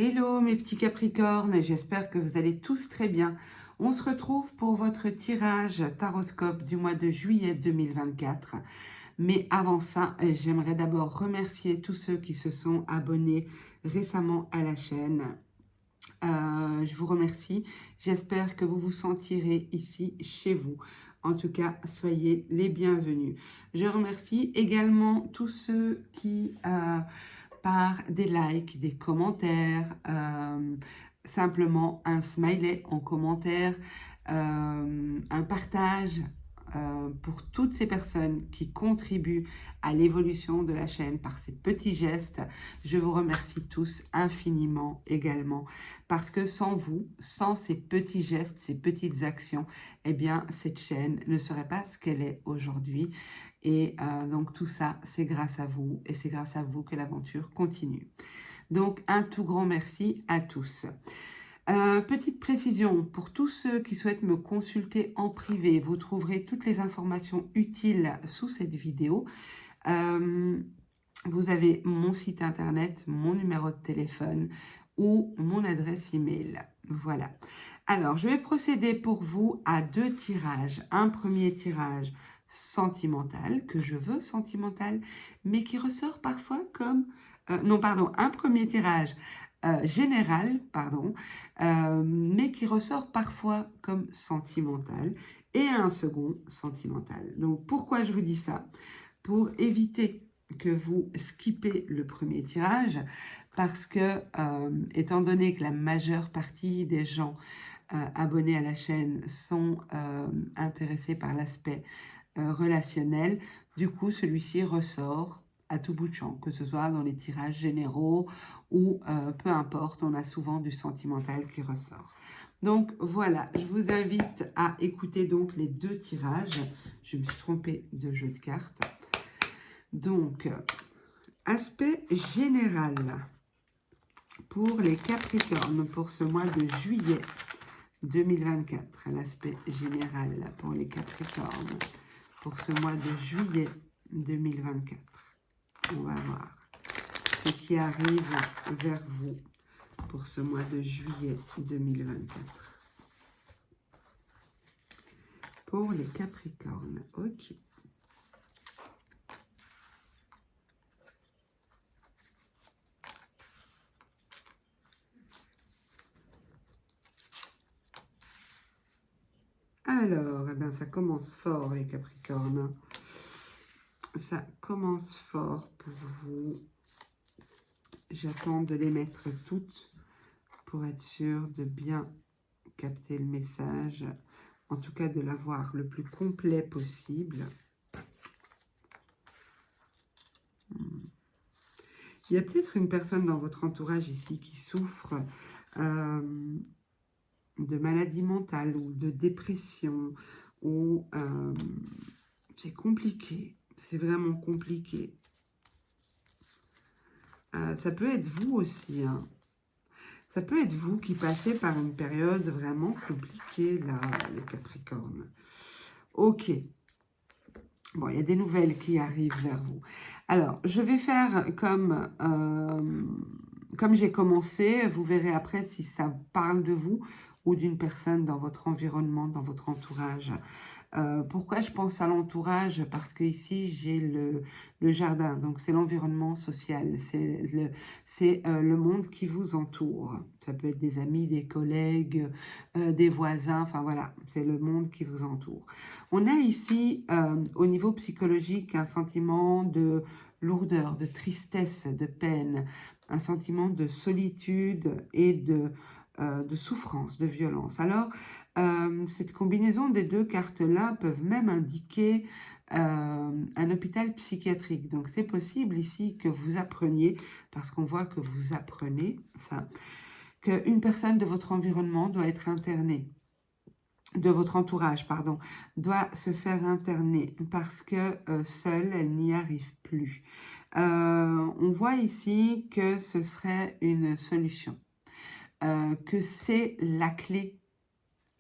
Hello mes petits Capricornes, j'espère que vous allez tous très bien. On se retrouve pour votre tirage Taroscope du mois de juillet 2024. Mais avant ça, j'aimerais d'abord remercier tous ceux qui se sont abonnés récemment à la chaîne. Je vous remercie. J'espère que vous vous sentirez ici chez vous. En tout cas, soyez les bienvenus. Je remercie également tous ceux qui... par des likes, des commentaires, simplement un smiley en commentaire, un partage pour toutes ces personnes qui contribuent à l'évolution de la chaîne par ces petits gestes. Je vous remercie tous infiniment également parce que sans vous, sans ces petits gestes, ces petites actions, eh bien cette chaîne ne serait pas ce qu'elle est aujourd'hui. Et donc tout ça, c'est grâce à vous et c'est grâce à vous que l'aventure continue. Donc un tout grand merci à tous. Petite précision, pour tous ceux qui souhaitent me consulter en privé, vous trouverez toutes les informations utiles sous cette vidéo. Vous avez mon site internet, mon numéro de téléphone ou mon adresse email. Voilà. Alors, je vais procéder pour vous à deux tirages. Un premier tirage sentimental, que je veux sentimental, mais qui ressort parfois comme... non, pardon, un premier tirage général, pardon, mais qui ressort parfois comme sentimental, et un second sentimental. Donc, pourquoi je vous dis ça? Pour éviter que vous skippez le premier tirage, parce que, étant donné que la majeure partie des gens abonnés à la chaîne sont intéressés par l'aspect relationnel, du coup, celui-ci ressort à tout bout de champ, que ce soit dans les tirages généraux ou peu importe, on a souvent du sentimental qui ressort. Donc voilà, je vous invite à écouter donc les deux tirages. Je me suis trompée de jeu de cartes. Donc, aspect général pour les Capricornes pour ce mois de juillet 2024. L'aspect général pour les Capricornes pour ce mois de juillet 2024. On va voir ce qui arrive vers vous pour ce mois de juillet 2024. Pour les Capricornes, ok. Alors, eh bien, ça commence fort, les Capricornes. Ça commence fort pour vous. J'attends de les mettre toutes pour être sûr de bien capter le message. En tout cas, de l'avoir le plus complet possible. Il y a peut-être une personne dans votre entourage ici qui souffre de maladie mentale ou de dépression, ou c'est compliqué, c'est vraiment compliqué. Ça peut être vous aussi, hein. Ça peut être vous qui passez par une période vraiment compliquée, là, les Capricornes. Ok. Bon, il y a des nouvelles qui arrivent vers vous. Alors, je vais faire comme j'ai commencé. Vous verrez après si ça parle de vous ou d'une personne dans votre environnement, dans votre entourage. Pourquoi je pense à l'entourage? Parce que ici j'ai le jardin, donc c'est l'environnement social, c'est le monde qui vous entoure. Ça peut être des amis, des collègues, des voisins, enfin voilà, c'est le monde qui vous entoure. On a ici, au niveau psychologique, un sentiment de lourdeur, de tristesse, de peine, un sentiment de solitude et de souffrance, de violence. Alors, cette combinaison des deux cartes-là peuvent même indiquer un hôpital psychiatrique. Donc, c'est possible ici que vous appreniez, parce qu'on voit que vous apprenez ça, qu'une personne de votre environnement doit être internée, de votre entourage, pardon, doit se faire interner parce que seule, elle n'y arrive plus. On voit ici que ce serait une solution, que c'est la clé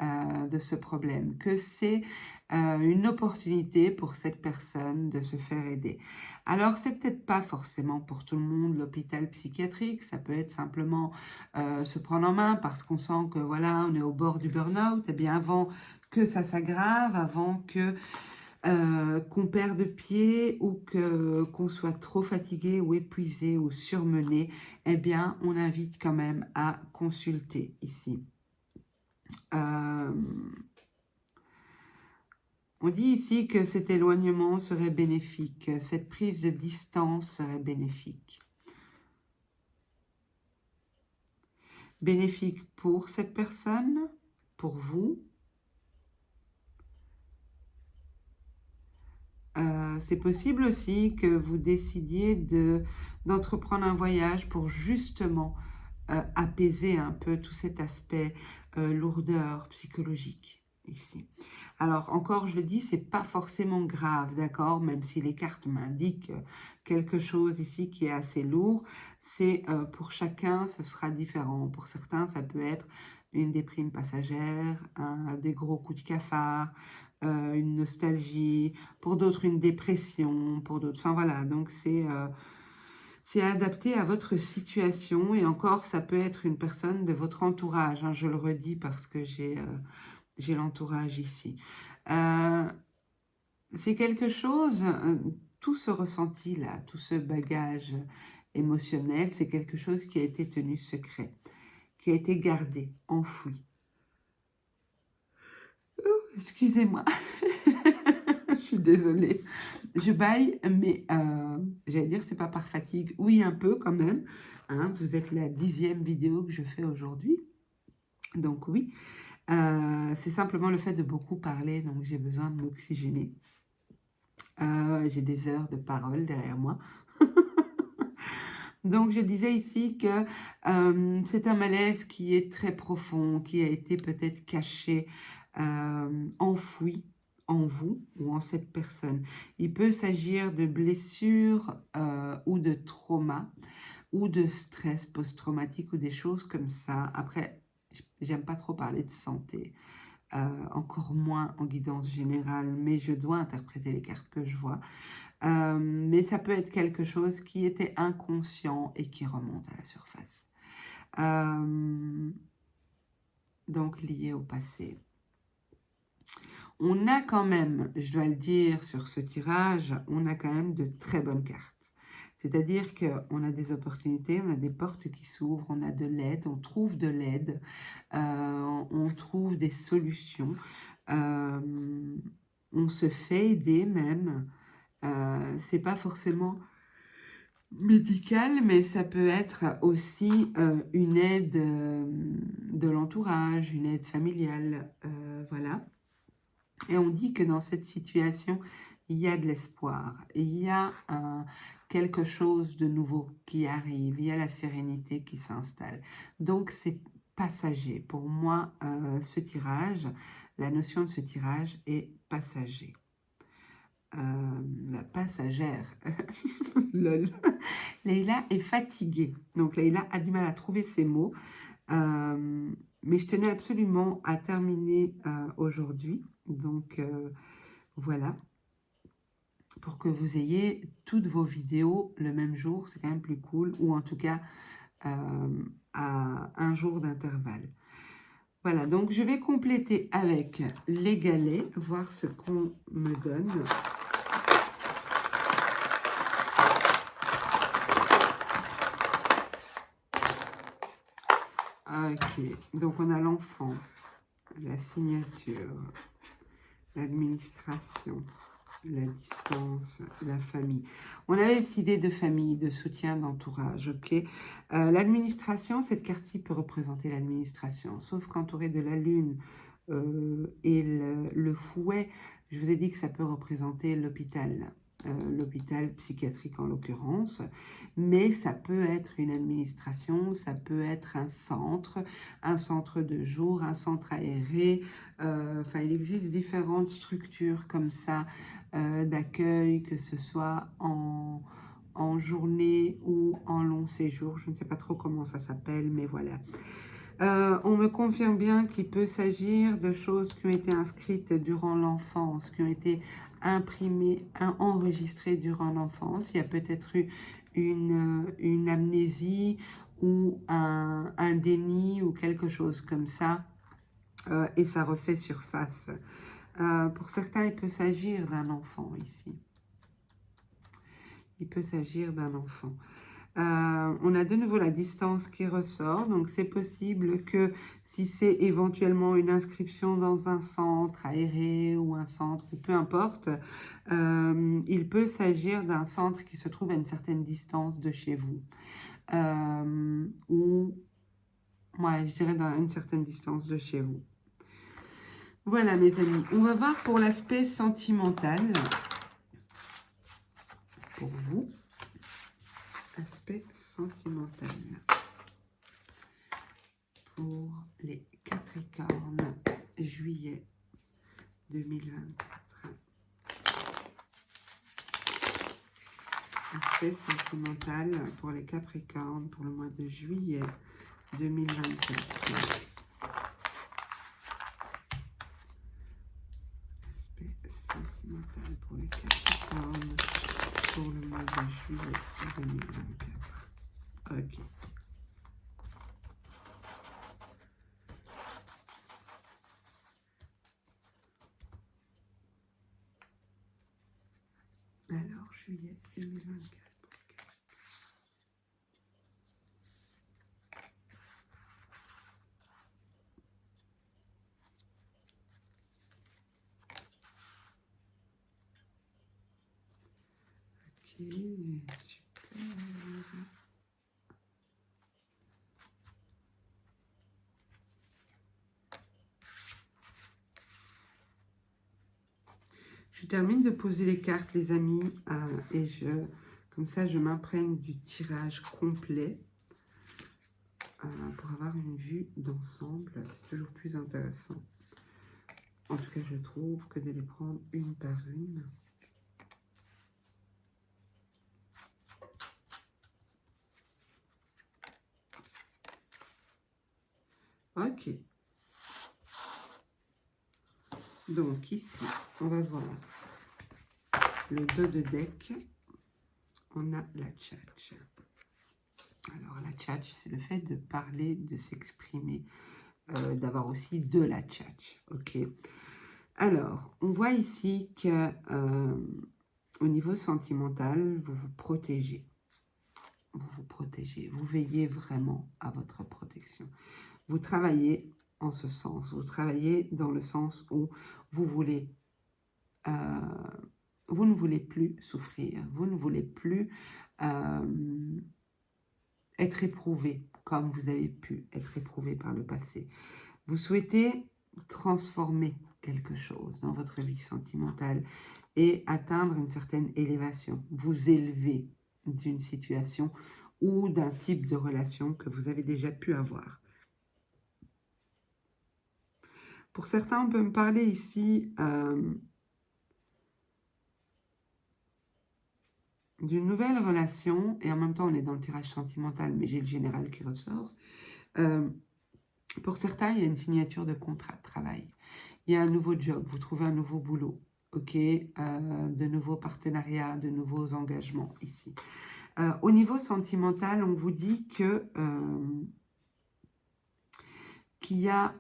de ce problème, que c'est une opportunité pour cette personne de se faire aider. Alors, c'est peut-être pas forcément pour tout le monde l'hôpital psychiatrique, ça peut être simplement se prendre en main parce qu'on sent que voilà, on est au bord du burn-out, et bien avant que ça s'aggrave, avant que qu'on perde pied ou qu'on soit trop fatigué ou épuisé ou surmené, eh bien, on invite quand même à consulter ici. On dit ici que cet éloignement serait bénéfique, cette prise de distance serait bénéfique. Bénéfique pour cette personne, pour vous. C'est possible aussi que vous décidiez d'entreprendre un voyage pour justement apaiser un peu tout cet aspect lourdeur psychologique ici. Alors encore, je le dis, c'est pas forcément grave, d'accord, même si les cartes m'indiquent quelque chose ici qui est assez lourd, c'est pour chacun, ce sera différent. Pour certains, ça peut être une déprime passagère, des gros coups de cafard, une nostalgie, pour d'autres une dépression, pour d'autres, enfin voilà, donc c'est adapté à votre situation et encore, ça peut être une personne de votre entourage, hein, je le redis parce que j'ai l'entourage ici. C'est quelque chose, tout ce ressenti-là, tout ce bagage émotionnel, c'est quelque chose qui a été tenu secret, qui a été gardé, enfoui. Excusez-moi, je suis désolée. Je baille, mais j'allais dire c'est pas par fatigue. Oui, un peu quand même. Hein, vous êtes la 10e vidéo que je fais aujourd'hui. Donc oui, c'est simplement le fait de beaucoup parler, donc j'ai besoin de m'oxygéner. J'ai des heures de parole derrière moi. Donc je disais ici que c'est un malaise qui est très profond, qui a été peut-être caché, enfoui en vous ou en cette personne. Il peut s'agir de blessures ou de traumas ou de stress post-traumatique ou des choses comme ça. Après, j'aime pas trop parler de santé, encore moins en guidance générale, mais je dois interpréter les cartes que je vois. Mais ça peut être quelque chose qui était inconscient et qui remonte à la surface. Donc lié au passé. On a quand même, je dois le dire sur ce tirage, on a quand même de très bonnes cartes. C'est-à-dire qu'on a des opportunités, on a des portes qui s'ouvrent, on a de l'aide, on trouve de l'aide, on trouve des solutions, on se fait aider même. C'est pas forcément médical, mais ça peut être aussi une aide de l'entourage, une aide familiale, voilà. Et on dit que dans cette situation, il y a de l'espoir, il y a quelque chose de nouveau qui arrive, il y a la sérénité qui s'installe. Donc c'est passager. Pour moi, ce tirage, la notion de ce tirage est passager. La passagère, lol. Leïla est fatiguée, donc Leïla a du mal à trouver ses mots, mais je tenais absolument à terminer aujourd'hui, donc voilà, pour que vous ayez toutes vos vidéos le même jour, c'est quand même plus cool, ou en tout cas à un jour d'intervalle. Voilà, donc je vais compléter avec les galets, voir ce qu'on me donne. Ok, donc on a l'enfant, la signature, l'administration, la distance, la famille. On avait cette idée de famille, de soutien, d'entourage, ok. L'administration, cette carte-ci peut représenter l'administration, sauf qu'entouré de la lune et le fouet, je vous ai dit que ça peut représenter l'hôpital. L'hôpital psychiatrique en l'occurrence, mais ça peut être une administration, ça peut être un centre de jour, un centre aéré, enfin il existe différentes structures comme ça d'accueil, que ce soit en journée ou en long séjour, je ne sais pas trop comment ça s'appelle, mais voilà. On me confirme bien qu'il peut s'agir de choses qui ont été inscrites durant l'enfance, qui ont été imprimées, enregistrées durant l'enfance. Il y a peut-être eu une amnésie ou un déni ou quelque chose comme ça, et ça refait surface. Pour certains, il peut s'agir d'un enfant ici. Il peut s'agir d'un enfant. On a de nouveau la distance qui ressort, donc c'est possible que si c'est éventuellement une inscription dans un centre aéré ou un centre, ou peu importe, il peut s'agir d'un centre qui se trouve à une certaine distance de chez vous. Ou, ouais, je dirais dans une certaine distance de chez vous. Voilà mes amis, on va voir pour l'aspect sentimental, pour vous, aspect sentimental. Pour les Capricornes, juillet 2024. Aspect sentimental pour les Capricornes pour le mois de juillet 2024. Aspect sentimental pour les Capricornes pour le mois de juillet 2024. Ok. Alors, juillet 2024. Ok, super. Je termine de poser les cartes, les amis, et comme ça, je m'imprègne du tirage complet pour avoir une vue d'ensemble. C'est toujours plus intéressant. En tout cas, je trouve que de les prendre une par une. Ok. Donc ici, on va voir le dos de deck. On a la tchatch. Alors la tchatch, c'est le fait de parler, de s'exprimer, d'avoir aussi de la tchatch. Ok. Alors, on voit ici que au niveau sentimental, vous vous protégez. Vous vous protégez. Vous veillez vraiment à votre protection. Vous travaillez en ce sens. Vous travaillez dans le sens où vous voulez... vous ne voulez plus souffrir. Vous ne voulez plus être éprouvé comme vous avez pu être éprouvé par le passé. Vous souhaitez transformer quelque chose dans votre vie sentimentale et atteindre une certaine élévation, vous élever d'une situation ou d'un type de relation que vous avez déjà pu avoir. Pour certains, on peut me parler ici d'une nouvelle relation, et en même temps, on est dans le tirage sentimental, mais j'ai le général qui ressort. Pour certains, il y a une signature de contrat de travail. Il y a un nouveau job, vous trouvez un nouveau boulot, ok, de nouveaux partenariats, de nouveaux engagements ici. Au niveau sentimental, on vous dit que qu'il y a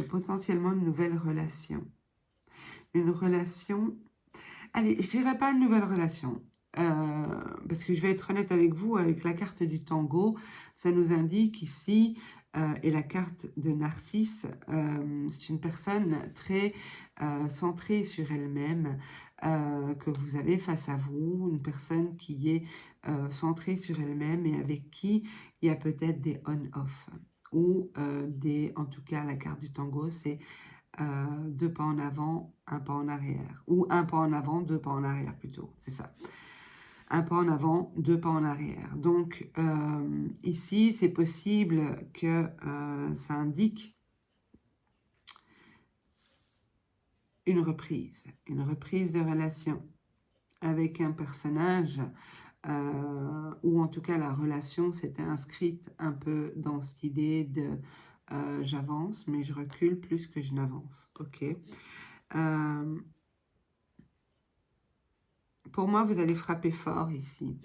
potentiellement une nouvelle relation. Une relation... Allez, je dirais pas une nouvelle relation. Parce que je vais être honnête avec vous, avec la carte du tango, ça nous indique ici, et la carte de Narcisse, c'est une personne très centrée sur elle-même, que vous avez face à vous, une personne qui est centrée sur elle-même et avec qui il y a peut-être des on-off, ou en tout cas la carte du tango, c'est 2 pas en avant, 1 pas en arrière, ou 1 pas en avant, 2 pas en arrière plutôt, c'est ça. 1 pas en avant, 2 pas en arrière. Donc ici, c'est possible que ça indique une reprise de relation avec un personnage, ou en tout cas la relation s'était inscrite un peu dans cette idée de j'avance, mais je recule plus que je n'avance. Ok. Pour moi, vous allez frapper fort ici.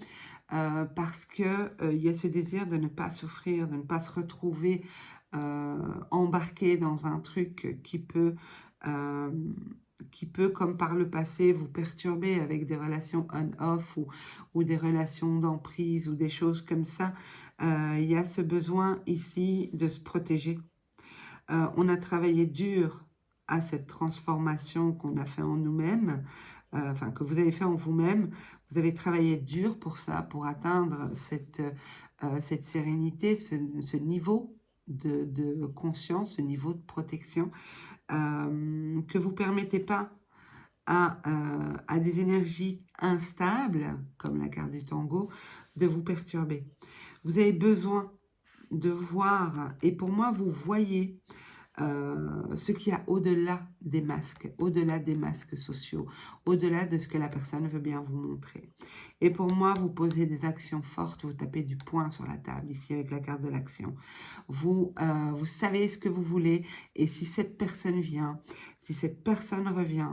Parce que il y a ce désir de ne pas souffrir, de ne pas se retrouver embarqué dans un truc euh, qui peut, comme par le passé, vous perturber avec des relations on-off ou des relations d'emprise ou des choses comme ça. Il y a ce besoin ici de se protéger. On a travaillé dur à cette transformation qu'on a fait en nous-mêmes, enfin que vous avez fait en vous-même. Vous avez travaillé dur pour ça, pour atteindre cette sérénité, ce niveau de conscience, ce niveau de protection que vous ne permettez pas à des énergies instables, comme la carte du tango, de vous perturber. Vous avez besoin de voir, et pour moi, vous voyez ce qu'il y a au-delà des masques sociaux, au-delà de ce que la personne veut bien vous montrer. Et pour moi, vous posez des actions fortes, vous tapez du poing sur la table, ici avec la carte de l'action. Vous savez ce que vous voulez, et si cette personne vient, si cette personne revient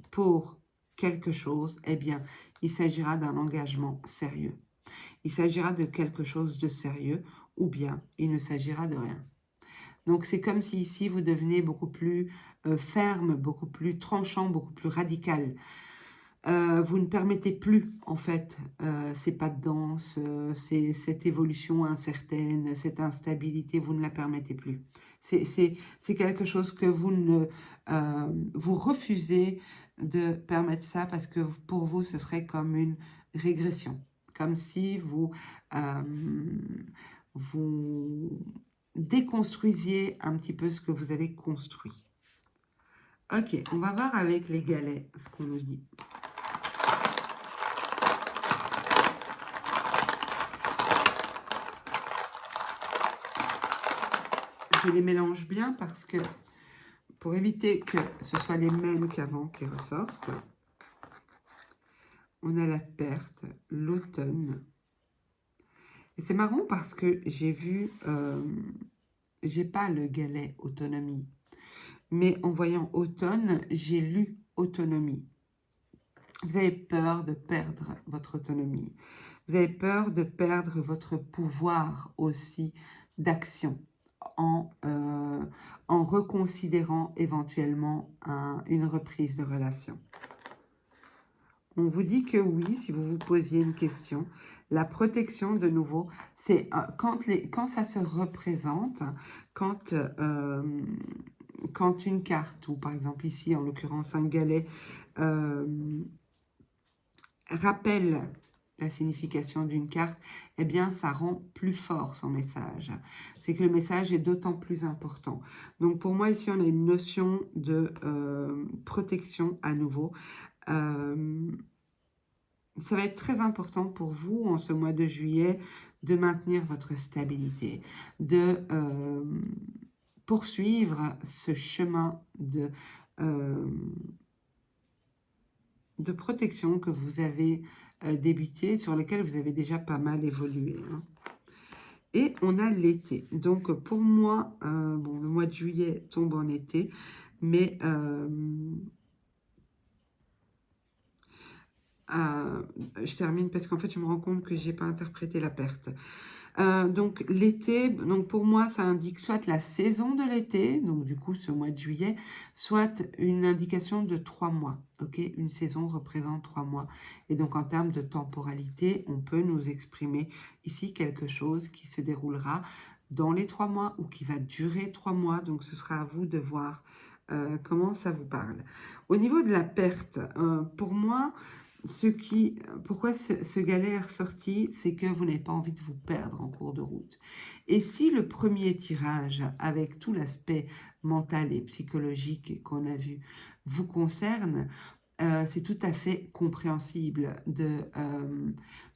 pour quelque chose, eh bien, il s'agira d'un engagement sérieux. Il s'agira de quelque chose de sérieux, ou bien il ne s'agira de rien. Donc, c'est comme si ici, vous devenez beaucoup plus ferme, beaucoup plus tranchant, beaucoup plus radical. Vous ne permettez plus, en fait, ces pas de danse, cette évolution incertaine, cette instabilité, vous ne la permettez plus. C'est quelque chose que vous refusez de permettre ça parce que pour vous, ce serait comme une régression. Comme si vous déconstruisiez un petit peu ce que vous avez construit. Ok, on va voir avec les galets ce qu'on nous dit. Je les mélange bien parce que pour éviter que ce soit les mêmes qu'avant qui ressortent, on a la perte, l'automne. Et c'est marrant parce que j'ai vu, j'ai pas le galet autonomie, mais en voyant automne, j'ai lu autonomie. Vous avez peur de perdre votre autonomie. Vous avez peur de perdre votre pouvoir aussi d'action en reconsidérant éventuellement une reprise de relation. On vous dit que oui, si vous vous posiez une question. La protection, de nouveau, c'est quand ça se représente, quand une carte, ou par exemple ici, en l'occurrence un galet, rappelle la signification d'une carte, eh bien, ça rend plus fort son message. C'est que le message est d'autant plus important. Donc, pour moi, ici, on a une notion de protection à nouveau. Ça va être très important pour vous, en ce mois de juillet, de maintenir votre stabilité, de poursuivre ce chemin de protection que vous avez débuté, sur lequel vous avez déjà pas mal évolué. Hein. Et on a l'été. Donc pour moi, bon, le mois de juillet tombe en été, mais je termine parce qu'en fait, je me rends compte que je n'ai pas interprété la perte. Donc l'été, donc pour moi, ça indique soit la saison de l'été, donc du coup ce mois de juillet, soit une indication de 3 mois. Ok, une saison représente 3 mois. Et donc en termes de temporalité, on peut nous exprimer ici quelque chose qui se déroulera dans les 3 mois ou qui va durer 3 mois. Donc ce sera à vous de voir comment ça vous parle. Au niveau de la perte, pour moi, pourquoi ce galet est ressorti, c'est que vous n'avez pas envie de vous perdre en cours de route. Et si le premier tirage, avec tout l'aspect mental et psychologique qu'on a vu, vous concerne, c'est tout à fait compréhensible de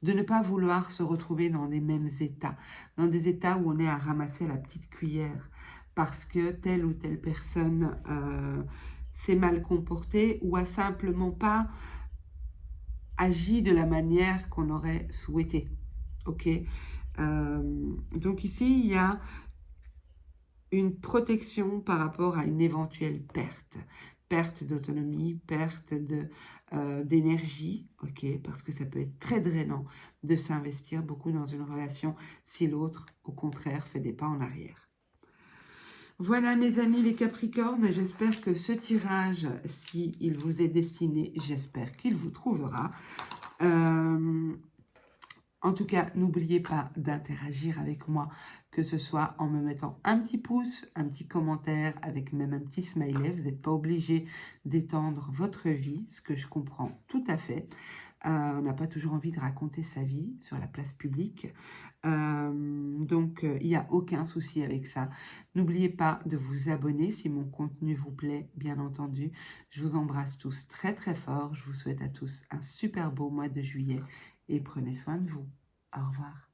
ne pas vouloir se retrouver dans les mêmes états, dans des états où on est à ramasser à la petite cuillère, parce que telle ou telle personne s'est mal comportée ou a simplement pas agit de la manière qu'on aurait souhaité. Ok. Donc ici, il y a une protection par rapport à une éventuelle perte. Perte d'autonomie, perte d'énergie, ok? Parce que ça peut être très drainant de s'investir beaucoup dans une relation si l'autre, au contraire, fait des pas en arrière. Voilà mes amis les Capricornes, j'espère que ce tirage, s'il vous est destiné, j'espère qu'il vous trouvera. En tout cas, n'oubliez pas d'interagir avec moi, que ce soit en me mettant un petit pouce, un petit commentaire, avec même un petit smiley. Vous n'êtes pas obligé d'étendre votre vie, ce que je comprends tout à fait. On n'a pas toujours envie de raconter sa vie sur la place publique. Donc, il n'y a aucun souci avec ça. N'oubliez pas de vous abonner si mon contenu vous plaît, bien entendu. Je vous embrasse tous très très fort. Je vous souhaite à tous un super beau mois de juillet et prenez soin de vous. Au revoir.